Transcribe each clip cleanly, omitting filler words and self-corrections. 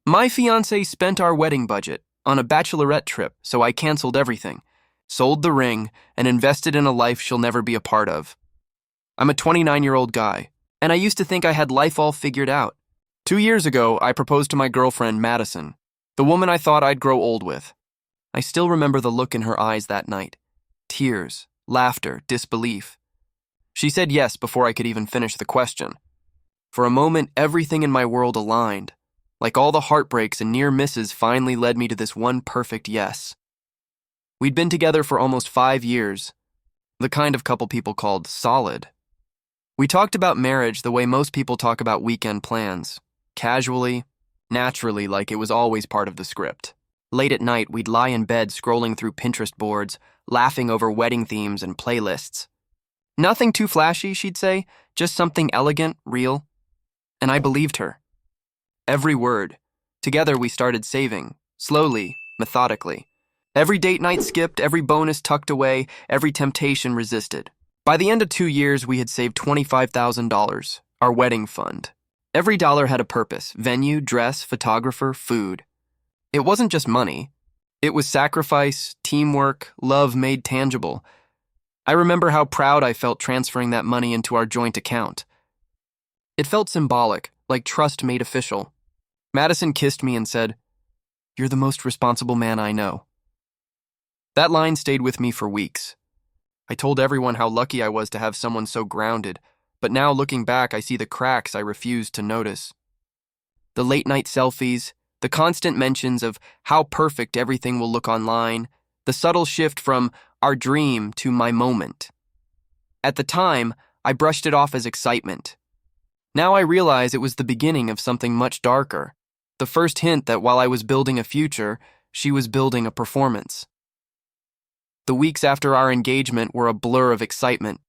My fiancé spent our wedding budget on a bachelorette trip, so I canceled everything, sold the ring, and invested in a life she'll never be a part of. I'm a 29-year-old guy, and I used to think I had life all figured out. 2 years ago, I proposed to my girlfriend, Madison, the woman I thought I'd grow old with. I still remember the look in her eyes that night. Tears, laughter, disbelief. She said yes before I could even finish the question. For a moment, everything in my world aligned. Like all the heartbreaks and near misses finally led me to this one perfect yes. We'd been together for almost 5 years, the kind of couple people called solid. We talked about marriage the way most people talk about weekend plans, casually, naturally, like it was always part of the script. Late at night, we'd lie in bed scrolling through Pinterest boards, laughing over wedding themes and playlists. Nothing too flashy, she'd say, just something elegant, real. And I believed her. Every word. Together we started saving, slowly, methodically. Every date night skipped, every bonus tucked away, every temptation resisted. By the end of 2 years, we had saved $25,000, our wedding fund. Every dollar had a purpose: venue, dress, photographer, food. It wasn't just money. It was sacrifice, teamwork, love made tangible. I remember how proud I felt transferring that money into our joint account. It felt symbolic, like trust made official. Madison kissed me and said, "You're the most responsible man I know." That line stayed with me for weeks. I told everyone how lucky I was to have someone so grounded, but now looking back, I see the cracks I refused to notice. The late-night selfies, the constant mentions of how perfect everything will look online, the subtle shift from our dream to my moment. At the time, I brushed it off as excitement. Now I realize it was the beginning of something much darker, the first hint that while I was building a future, she was building a performance. The weeks after our engagement were a blur of excitement.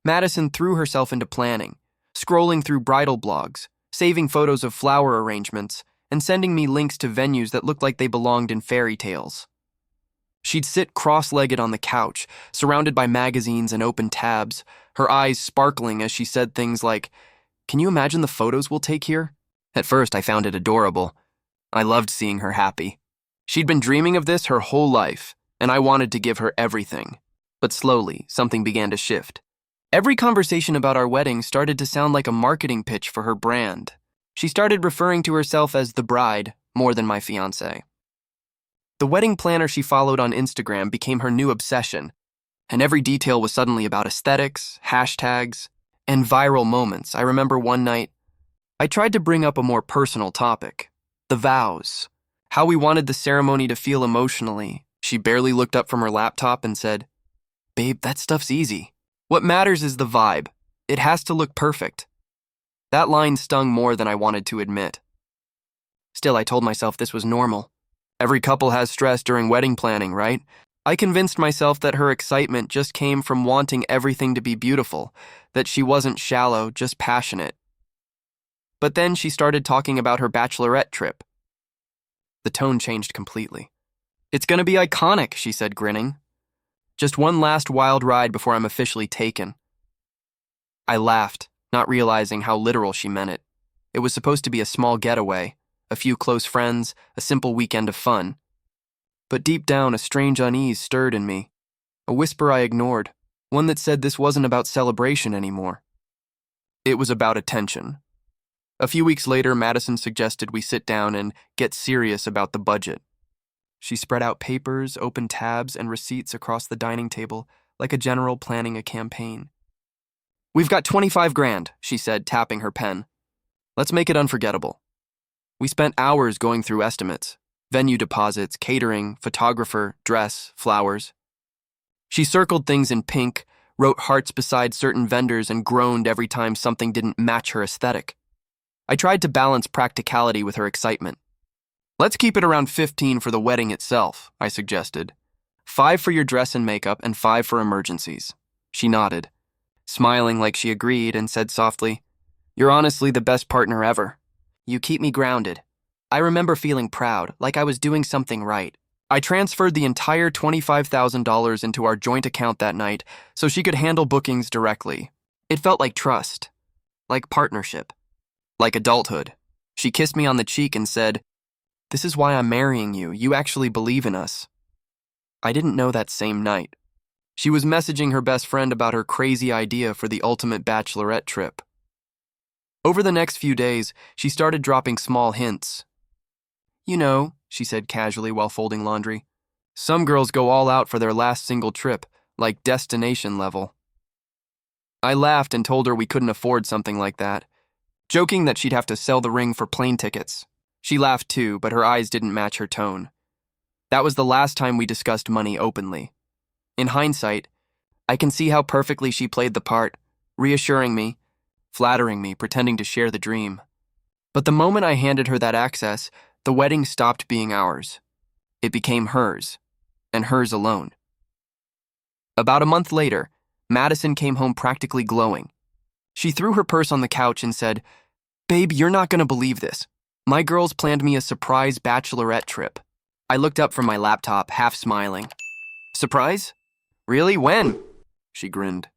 Madison threw herself into planning, scrolling through bridal blogs, saving photos of flower arrangements, and sending me links to venues that looked like they belonged in fairy tales. She'd sit cross-legged on the couch, surrounded by magazines and open tabs, her eyes sparkling as she said things like, "Can you imagine the photos we'll take here?" At first, I found it adorable. I loved seeing her happy. She'd been dreaming of this her whole life, and I wanted to give her everything. But slowly, something began to shift. Every conversation about our wedding started to sound like a marketing pitch for her brand. She started referring to herself as the bride more than my fiancé. The wedding planner she followed on Instagram became her new obsession, and every detail was suddenly about aesthetics, hashtags, and viral moments. I remember one night, I tried to bring up a more personal topic, the vows, how we wanted the ceremony to feel emotionally. She barely looked up from her laptop and said, "Babe, that stuff's easy. What matters is the vibe. It has to look perfect." That line stung more than I wanted to admit. Still, I told myself this was normal. Every couple has stress during wedding planning, right? I convinced myself that her excitement just came from wanting everything to be beautiful, that she wasn't shallow, just passionate. But then she started talking about her bachelorette trip. The tone changed completely. "It's gonna be iconic," she said, grinning. "Just one last wild ride before I'm officially taken." I laughed, not realizing how literal she meant it. It was supposed to be a small getaway, a few close friends, a simple weekend of fun. But deep down, a strange unease stirred in me. A whisper I ignored, one that said this wasn't about celebration anymore. It was about attention. A few weeks later, Madison suggested we sit down and get serious about the budget. She spread out papers, opened tabs, and receipts across the dining table, like a general planning a campaign. "We've got 25 grand, she said, tapping her pen. "Let's make it unforgettable." We spent hours going through estimates, venue deposits, catering, photographer, dress, flowers. She circled things in pink, wrote hearts beside certain vendors, and groaned every time something didn't match her aesthetic. I tried to balance practicality with her excitement. "Let's keep it around 15 for the wedding itself," I suggested. 5 for your dress and makeup and 5 for emergencies." She nodded, smiling like she agreed, and said softly, "You're honestly the best partner ever. You keep me grounded." I remember feeling proud, like I was doing something right. I transferred the entire $25,000 into our joint account that night so she could handle bookings directly. It felt like trust, like partnership, like adulthood. She kissed me on the cheek and said, "This is why I'm marrying you. You actually believe in us." I didn't know that same night. She was messaging her best friend about her crazy idea for the ultimate bachelorette trip. Over the next few days, she started dropping small hints. "You know," she said casually while folding laundry, "some girls go all out for their last single trip, like destination level." I laughed and told her we couldn't afford something like that, joking that she'd have to sell the ring for plane tickets. She laughed too, but her eyes didn't match her tone. That was the last time we discussed money openly. In hindsight, I can see how perfectly she played the part, reassuring me, flattering me, pretending to share the dream. But the moment I handed her that access, the wedding stopped being ours. It became hers, and hers alone. About a month later, Madison came home practically glowing. She threw her purse on the couch and said, "Babe, you're not going to believe this. My girls planned me a surprise bachelorette trip." I looked up from my laptop, half smiling. "Surprise? Really? When?" She grinned.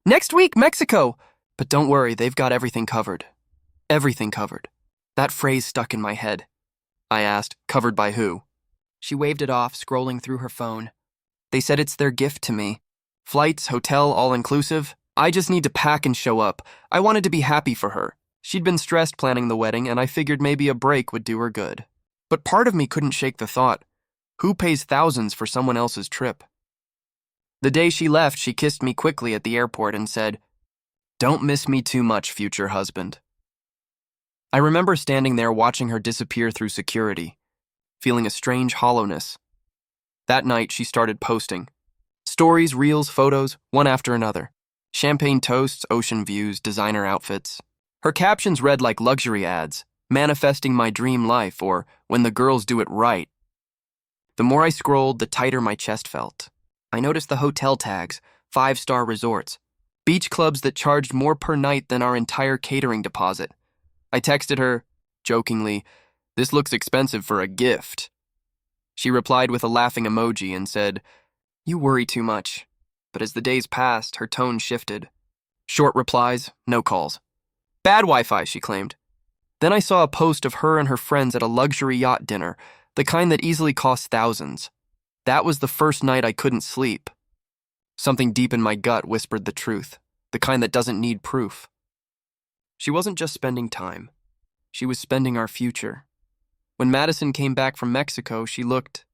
"Next week, Mexico! But don't worry, they've got everything covered." Everything covered. That phrase stuck in my head. I asked, "Covered by who?" She waved it off, scrolling through her phone. "They said it's their gift to me. Flights, hotel, all-inclusive. I just need to pack and show up. I wanted to be happy for her. She'd been stressed planning the wedding, and I figured maybe a break would do her good. But part of me couldn't shake the thought, who pays thousands for someone else's trip?" The day she left, she kissed me quickly at the airport and said, "Don't miss me too much, future husband." I remember standing there watching her disappear through security, feeling a strange hollowness. That night, she started posting. Stories, reels, photos, one after another. Champagne toasts, ocean views, designer outfits. Her captions read like luxury ads, "Manifesting my dream life," or "When the girls do it right." The more I scrolled, the tighter my chest felt. I noticed the hotel tags, 5-star resorts, beach clubs that charged more per night than our entire catering deposit. I texted her, jokingly, "This looks expensive for a gift." She replied with a laughing emoji and said, "You worry too much." But as the days passed, her tone shifted. Short replies, no calls. "Bad Wi-Fi," she claimed. Then I saw a post of her and her friends at a luxury yacht dinner, the kind that easily costs thousands. That was the first night I couldn't sleep. Something deep in my gut whispered the truth, the kind that doesn't need proof. She wasn't just spending time. She was spending our future. When Madison came back from Mexico, she looked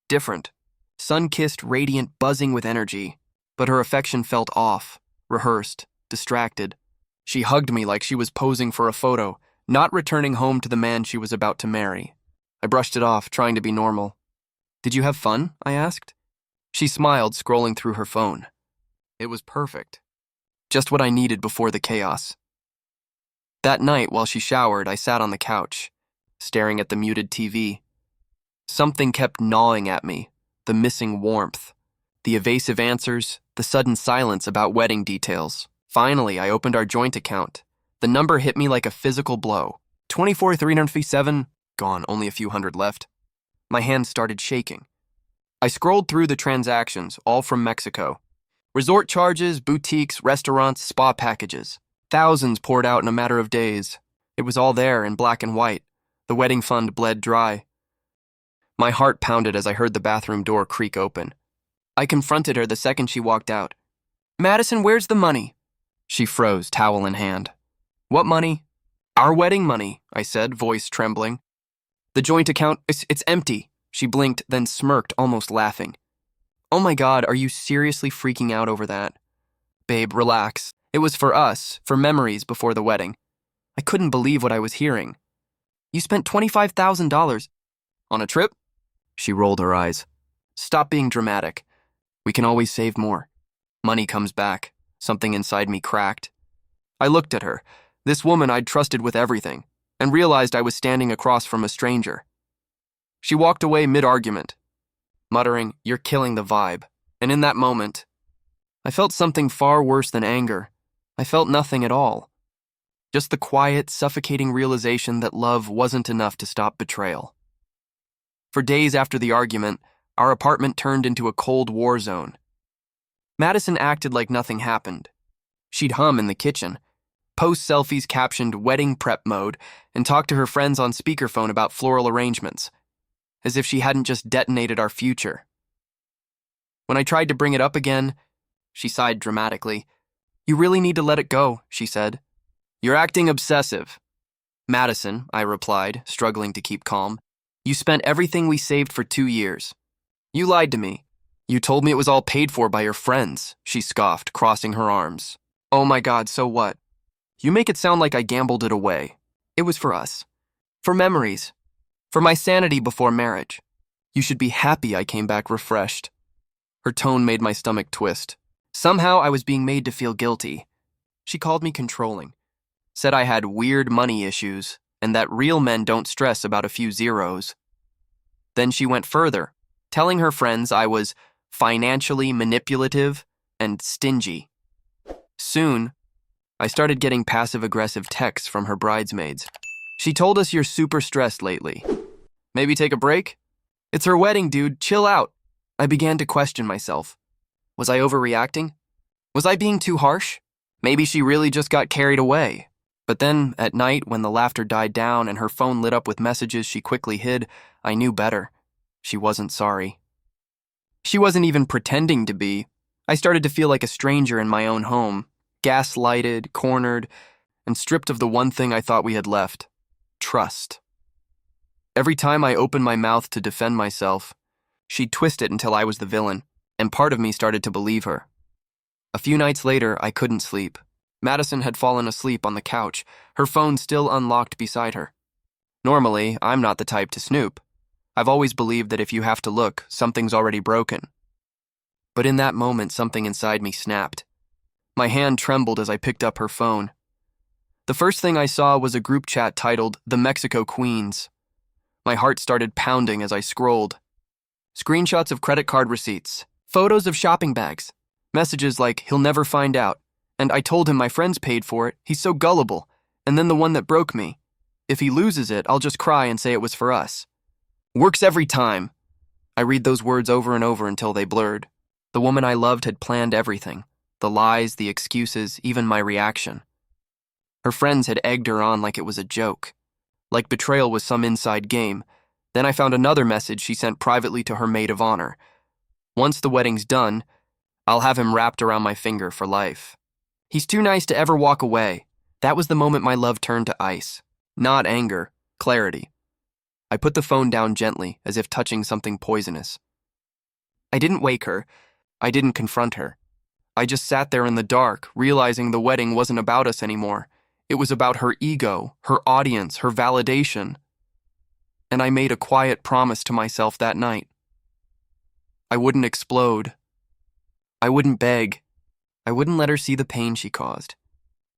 different. Sun-kissed, radiant, buzzing with energy. But her affection felt off, rehearsed, distracted. She hugged me like she was posing for a photo, not returning home to the man she was about to marry. I brushed it off, trying to be normal. "Did you have fun?" I asked. She smiled, scrolling through her phone. It was perfect. Just what I needed before the chaos. That night, while she showered, I sat on the couch, staring at the muted TV. Something kept gnawing at me, the missing warmth, the evasive answers, the sudden silence about wedding details. Finally, I opened our joint account. The number hit me like a physical blow. 24,357, gone, only a few hundred left. My hands started shaking. I scrolled through the transactions, all from Mexico. Resort charges, boutiques, restaurants, spa packages. Thousands poured out in a matter of days. It was all there in black and white. The wedding fund bled dry. My heart pounded as I heard the bathroom door creak open. I confronted her the second she walked out. "Madison, where's the money?" She froze, towel in hand. "What money?" "Our wedding money," I said, voice trembling. "The joint account, it's empty." She blinked, then smirked, almost laughing. "Oh my God, are you seriously freaking out over that?" "Babe, relax. It was for us, for memories before the wedding." I couldn't believe what I was hearing. "You spent $25,000 on a trip?" She rolled her eyes. "Stop being dramatic. We can always save more. Money comes back." Something inside me cracked. I looked at her, this woman I'd trusted with everything, and realized I was standing across from a stranger. She walked away mid-argument, muttering, "You're killing the vibe." And in that moment, I felt something far worse than anger. I felt nothing at all. Just the quiet, suffocating realization that love wasn't enough to stop betrayal. For days after the argument, our apartment turned into a cold war zone. Madison acted like nothing happened. She'd hum in the kitchen, post selfies captioned wedding prep mode, and talk to her friends on speakerphone about floral arrangements, as if she hadn't just detonated our future. When I tried to bring it up again, she sighed dramatically. "You really need to let it go," she said. "You're acting obsessive." "Madison," I replied, struggling to keep calm, "you spent everything we saved for 2 years. You lied to me. You told me it was all paid for by your friends," she scoffed, crossing her arms. "Oh my God, so what? You make it sound like I gambled it away. It was for us. For memories. For my sanity before marriage. You should be happy I came back refreshed." Her tone made my stomach twist. Somehow I was being made to feel guilty. She called me controlling, said I had weird money issues, and that real men don't stress about a few zeros. Then she went further, telling her friends I was financially manipulative and stingy. Soon, I started getting passive-aggressive texts from her bridesmaids. "She told us you're super stressed lately. Maybe take a break? It's her wedding, dude. Chill out." I began to question myself. Was I overreacting? Was I being too harsh? Maybe she really just got carried away. But then, at night, when the laughter died down and her phone lit up with messages she quickly hid, I knew better. She wasn't sorry. She wasn't even pretending to be. I started to feel like a stranger in my own home, gaslighted, cornered, and stripped of the one thing I thought we had left: trust. Every time I opened my mouth to defend myself, she'd twist it until I was the villain, and part of me started to believe her. A few nights later, I couldn't sleep. Madison had fallen asleep on the couch, her phone still unlocked beside her. Normally, I'm not the type to snoop. I've always believed that if you have to look, something's already broken. But in that moment, something inside me snapped. My hand trembled as I picked up her phone. The first thing I saw was a group chat titled "The Mexico Queens." My heart started pounding as I scrolled. Screenshots of credit card receipts, photos of shopping bags, messages like "he'll never find out," and "I told him my friends paid for it, he's so gullible," and then the one that broke me: "If he loses it, I'll just cry and say it was for us." Works every time. I read those words over and over until they blurred. The woman I loved had planned everything. The lies, the excuses, even my reaction. Her friends had egged her on like it was a joke. Like betrayal was some inside game. Then I found another message she sent privately to her maid of honor. "Once the wedding's done, I'll have him wrapped around my finger for life. He's too nice to ever walk away." That was the moment my love turned to ice. Not anger, clarity. I put the phone down gently, as if touching something poisonous. I didn't wake her. I didn't confront her. I just sat there in the dark, realizing the wedding wasn't about us anymore. It was about her ego, her audience, her validation. And I made a quiet promise to myself that night. I wouldn't explode. I wouldn't beg. I wouldn't let her see the pain she caused.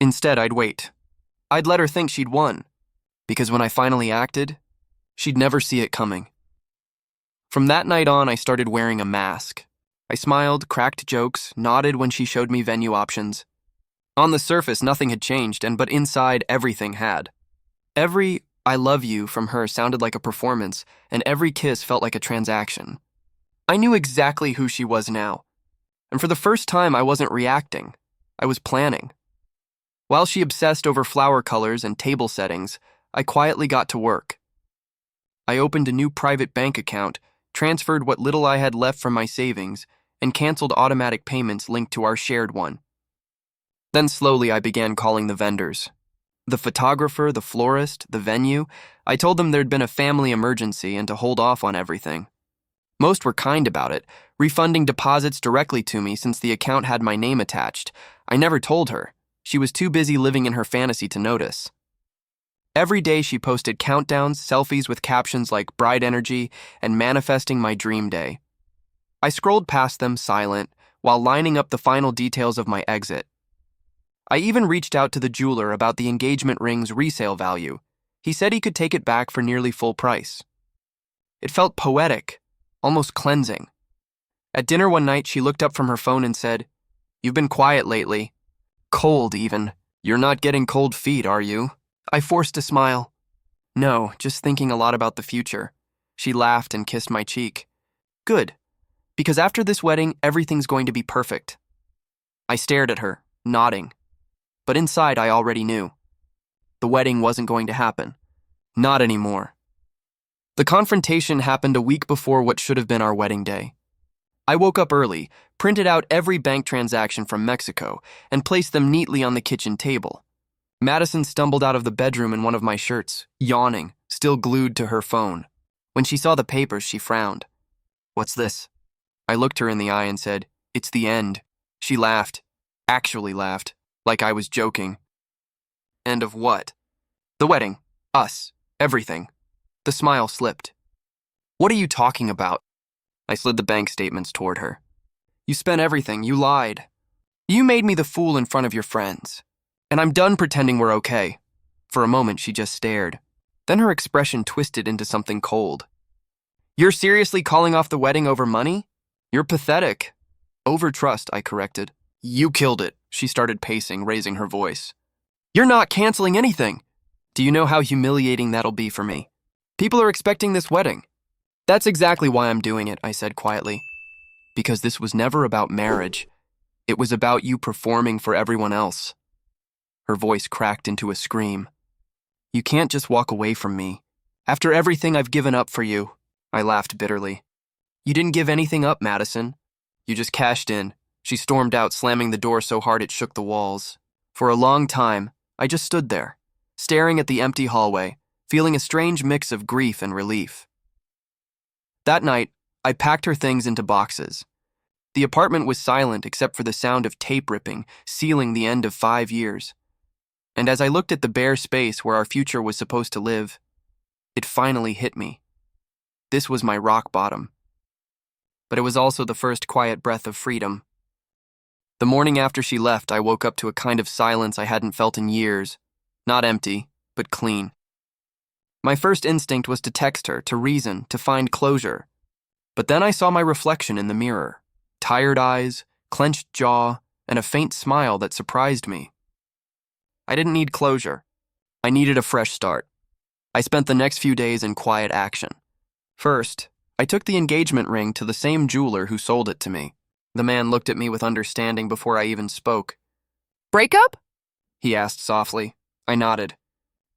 Instead, I'd wait. I'd let her think she'd won. Because when I finally acted, she'd never see it coming. From that night on, I started wearing a mask. I smiled, cracked jokes, nodded when she showed me venue options. On the surface, nothing had changed, but inside, everything had. Every "I love you" from her sounded like a performance, and every kiss felt like a transaction. I knew exactly who she was now. And for the first time, I wasn't reacting. I was planning. While she obsessed over flower colors and table settings, I quietly got to work. I opened a new private bank account, transferred what little I had left from my savings, and canceled automatic payments linked to our shared one. Then slowly I began calling the vendors. The photographer, the florist, the venue. I told them there'd been a family emergency and to hold off on everything. Most were kind about it, refunding deposits directly to me since the account had my name attached. I never told her. She was too busy living in her fantasy to notice. Every day she posted countdowns, selfies with captions like "bride energy" and "manifesting my dream day." I scrolled past them silent while lining up the final details of my exit. I even reached out to the jeweler about the engagement ring's resale value. He said he could take it back for nearly full price. It felt poetic, almost cleansing. At dinner one night, she looked up from her phone and said, "You've been quiet lately. Cold, even. You're not getting cold feet, are you?" I forced a smile. "No, just thinking a lot about the future." She laughed and kissed my cheek. "Good, because after this wedding, everything's going to be perfect." I stared at her, nodding. but inside I already knew. The wedding wasn't going to happen. Not anymore. The confrontation happened a week before what should have been our wedding day. I woke up early, printed out every bank transaction from Mexico, and placed them neatly on the kitchen table. Madison stumbled out of the bedroom in one of my shirts, yawning, still glued to her phone. When she saw the papers, she frowned. "What's this?" I looked her in the eye and said, "It's the end." She laughed, actually laughed, like I was joking. End of what? The wedding, us, everything. The smile slipped. "What are you talking about?" I slid the bank statements toward her. "You spent everything, you lied. You made me the fool in front of your friends. And I'm done pretending we're okay." For a moment, she just stared. Then her expression twisted into something cold. "You're seriously calling off the wedding over money? You're pathetic." "Over trust," I corrected. "You killed it," she started pacing, raising her voice. "You're not canceling anything. Do you know how humiliating that'll be for me? People are expecting this wedding." "That's exactly why I'm doing it," I said quietly. "Because this was never about marriage. It was about you performing for everyone else." Her voice cracked into a scream. "You can't just walk away from me. After everything I've given up for you." I laughed bitterly. "You didn't give anything up, Madison. You just cashed in." She stormed out, slamming the door so hard it shook the walls. For a long time, I just stood there, staring at the empty hallway, feeling a strange mix of grief and relief. That night, I packed her things into boxes. The apartment was silent except for the sound of tape ripping, sealing the end of 5 years. And as I looked at the bare space where our future was supposed to live, it finally hit me. This was my rock bottom. But it was also the first quiet breath of freedom. The morning after she left, I woke up to a kind of silence I hadn't felt in years. Not empty, but clean. My first instinct was to text her, to reason, to find closure. But then I saw my reflection in the mirror. Tired eyes, clenched jaw, and a faint smile that surprised me. I didn't need closure. I needed a fresh start. I spent the next few days in quiet action. First, I took the engagement ring to the same jeweler who sold it to me. The man looked at me with understanding before I even spoke. "Breakup?" he asked softly. I nodded.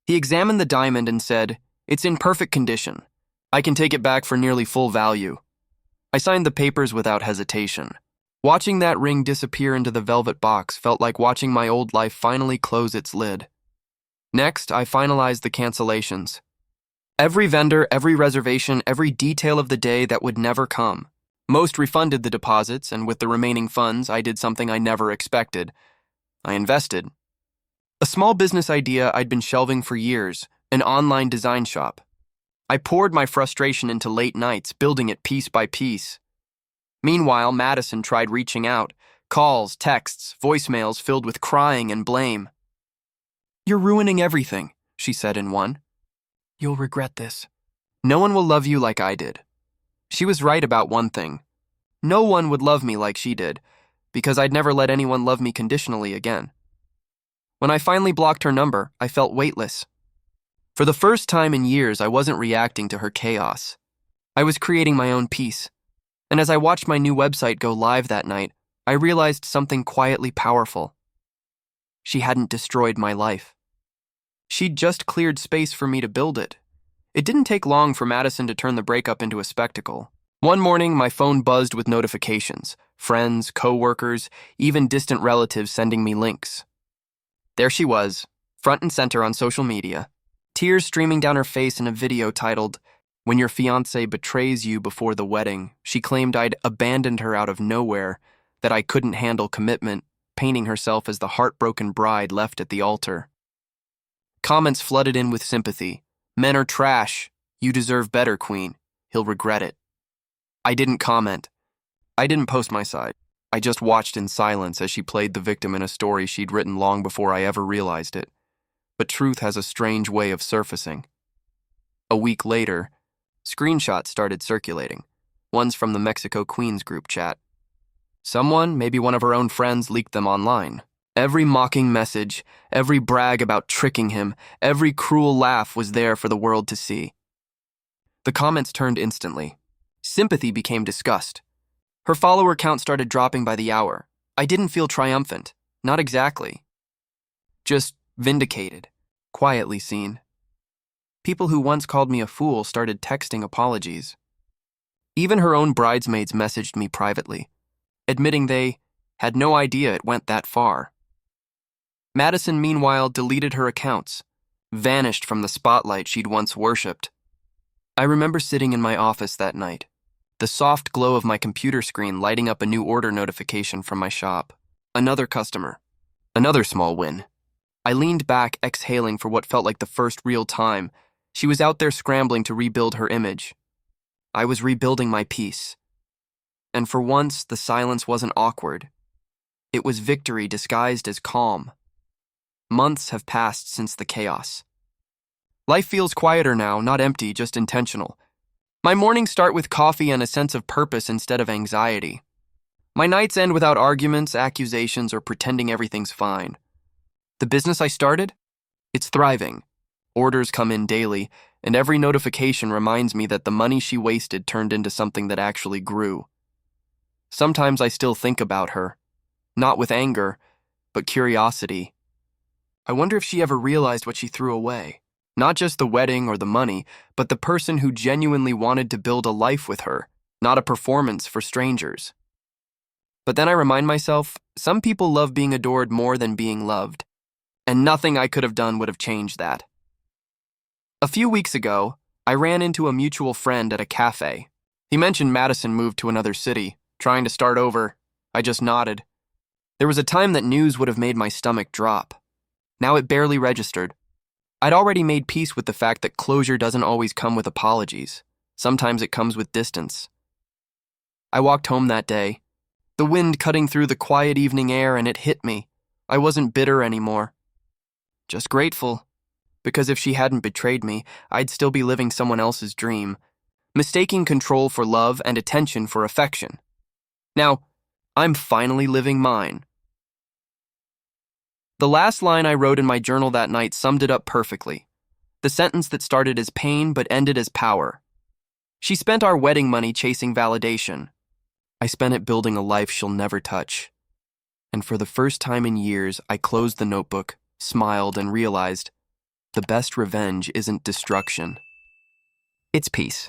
He examined the diamond and said, "It's in perfect condition. I can take it back for nearly full value." I signed the papers without hesitation. Watching that ring disappear into the velvet box felt like watching my old life finally close its lid. Next, I finalized the cancellations. Every vendor, every reservation, every detail of the day that would never come. Most refunded the deposits, and with the remaining funds, I did something I never expected. I invested. A small business idea I'd been shelving for years, an online design shop. I poured my frustration into late nights, building it piece by piece. Meanwhile, Madison tried reaching out. Calls, texts, voicemails filled with crying and blame. "You're ruining everything," she said in one. "You'll regret this. No one will love you like I did." She was right about one thing. No one would love me like she did, because I'd never let anyone love me conditionally again. When I finally blocked her number, I felt weightless. For the first time in years, I wasn't reacting to her chaos. I was creating my own peace. And as I watched my new website go live that night, I realized something quietly powerful. She hadn't destroyed my life. She'd just cleared space for me to build it. It didn't take long for Madison to turn the breakup into a spectacle. One morning, my phone buzzed with notifications. Friends, co-workers, even distant relatives sending me links. There she was, front and center on social media, tears streaming down her face in a video titled, "When Your Fiancé Betrays You Before the Wedding." She claimed I'd abandoned her out of nowhere, that I couldn't handle commitment, painting herself as the heartbroken bride left at the altar. Comments flooded in with sympathy. "Men are trash. You deserve better, Queen. He'll regret it." I didn't comment. I didn't post my side. I just watched in silence as she played the victim in a story she'd written long before I ever realized it. But truth has a strange way of surfacing. A week later, screenshots started circulating, ones from the Mexico Queens group chat. Someone, maybe one of her own friends, leaked them online. Every mocking message, every brag about tricking him, every cruel laugh was there for the world to see. The comments turned instantly. Sympathy became disgust. Her follower count started dropping by the hour. I didn't feel triumphant. Not exactly. Just vindicated, quietly seen. People who once called me a fool started texting apologies. Even her own bridesmaids messaged me privately, admitting they had no idea it went that far. Madison, meanwhile, deleted her accounts, vanished from the spotlight she'd once worshipped. I remember sitting in my office that night, the soft glow of my computer screen lighting up a new order notification from my shop. Another customer. Another small win. I leaned back, exhaling for what felt like the first real time. She was out there scrambling to rebuild her image. I was rebuilding my peace. And for once, the silence wasn't awkward. It was victory disguised as calm. Months have passed since the chaos. Life feels quieter now, not empty, just intentional. My mornings start with coffee and a sense of purpose instead of anxiety. My nights end without arguments, accusations, or pretending everything's fine. The business I started? It's thriving. Orders come in daily, and every notification reminds me that the money she wasted turned into something that actually grew. Sometimes I still think about her, not with anger, but curiosity. I wonder if she ever realized what she threw away. Not just the wedding or the money, but the person who genuinely wanted to build a life with her, not a performance for strangers. But then I remind myself, some people love being adored more than being loved, and nothing I could have done would have changed that. A few weeks ago, I ran into a mutual friend at a cafe. He mentioned Madison moved to another city, trying to start over. I just nodded. There was a time that news would have made my stomach drop. Now it barely registered. I'd already made peace with the fact that closure doesn't always come with apologies. Sometimes it comes with distance. I walked home that day, the wind cutting through the quiet evening air, and it hit me. I wasn't bitter anymore. Just grateful. Because if she hadn't betrayed me, I'd still be living someone else's dream, mistaking control for love and attention for affection. Now, I'm finally living mine. The last line I wrote in my journal that night summed it up perfectly. The sentence that started as pain but ended as power. She spent our wedding money chasing validation. I spent it building a life she'll never touch. And for the first time in years, I closed the notebook, smiled, and realized the best revenge isn't destruction. It's peace.